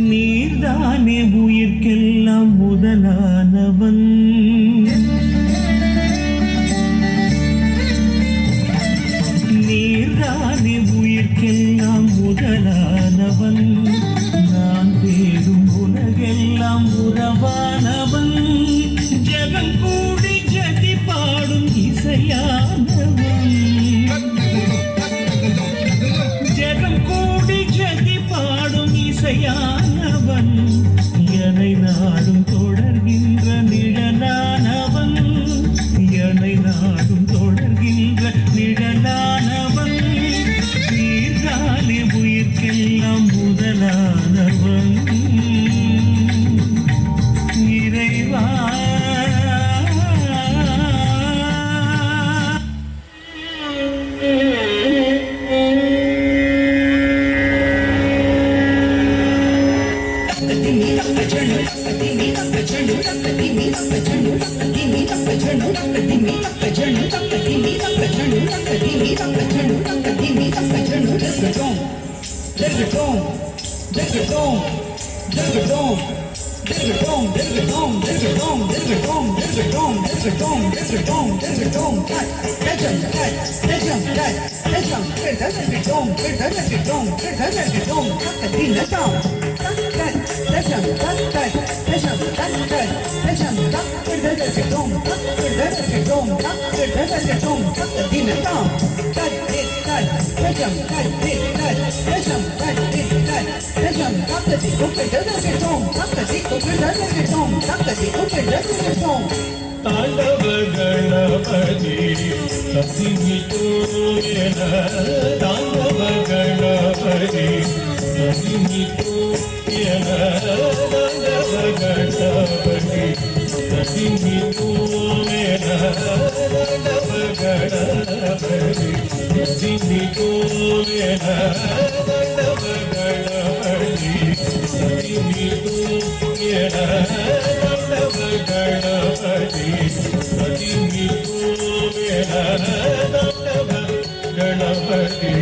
நீர்தானே உயிர்க்கெல்லாம் முதலானவன், நீர்தானே உயிர்க்கெல்லாம் முதலானவன், நான் தேடும் உலகெல்லாம் உறவானவன், ஜெகம் கூடி ஜதி பாடும் இசையானவன், ஜெகம் கூடி ஜதி பாடும் இசையானவன், என்னை நாடும் தொடர்கின்ற நிழலானவன், என்னை நாடும் தொடர்கின்ற நிழலானவன், நீர்தானே உயிர்க்கெல்லாம் முதலானவன் இறைவா. தாண்டவ கணபதி சசிமிதோ என, தாண்டவ கணபதி சசிமிதோ என, தாண்டவ கணபதி சசிமிதோ என, தாண்டவ கணபதி சசிமிதோ என, தாண்டவ கணபதி சசிமிதோ என, தாண்டவ கணபதி சசிமிதோ என, தாண்டவ கணபதி.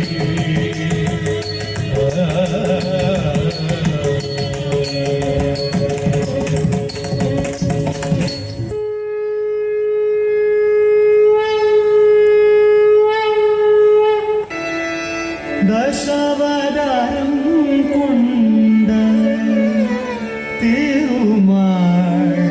தசாவதாரம் கொண்ட திருமாலே,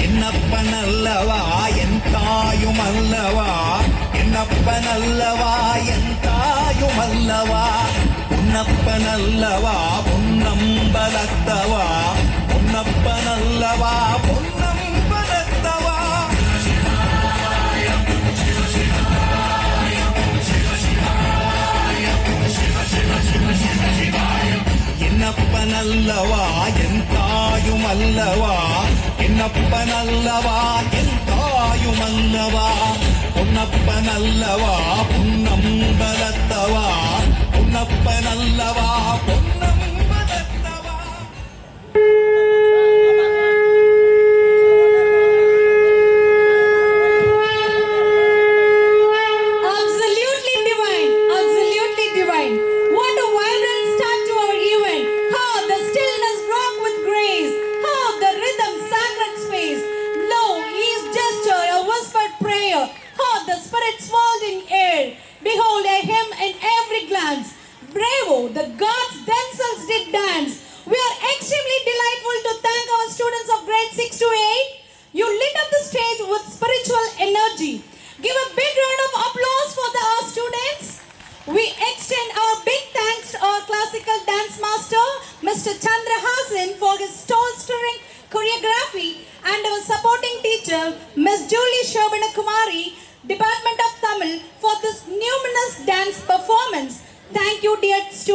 என்னப்பனல்லவா என் தாயும் அல்லவா, என்னப்பனல்லவா என் தாயும் அல்லவா, உன்னப்பனல்லவா பொன்னம்பலத்தவா, உன்னப்பனல்லவா பொன்னம்பலத்தவா. என்னப்பனல்லவா என் தாயும் அல்லவா, என்னப்பனல்லவா என் தாயும் அல்லவா, பொன்னப்பனல்லவா பொன்னம்பலத்தவா, பொன்னப்பனல்லவா பொன்னம்பலத்தவா. Absolutely divine, absolutely divine. What a vibrant start to our event. How the stillness rock with grace. How the rhythm sacred space. Lo, each gesture a whispered prayer. How the spirit swelled in air. Behold a hymn in every glance. Bravo, the gods themselves did dance. We are extremely delightful to thank our students of grade 6 to 8. You lit up the stage with spiritual energy. Give a big round of applause for our students. We extend our big thanks to our classical dance master, Mr. Chandra Hasan, for his soul-stirring choreography, and our supporting teacher, Ms. Julie Shobana Kumari, Department of Tamil, for this numinous dance performance. Thank you, dear students.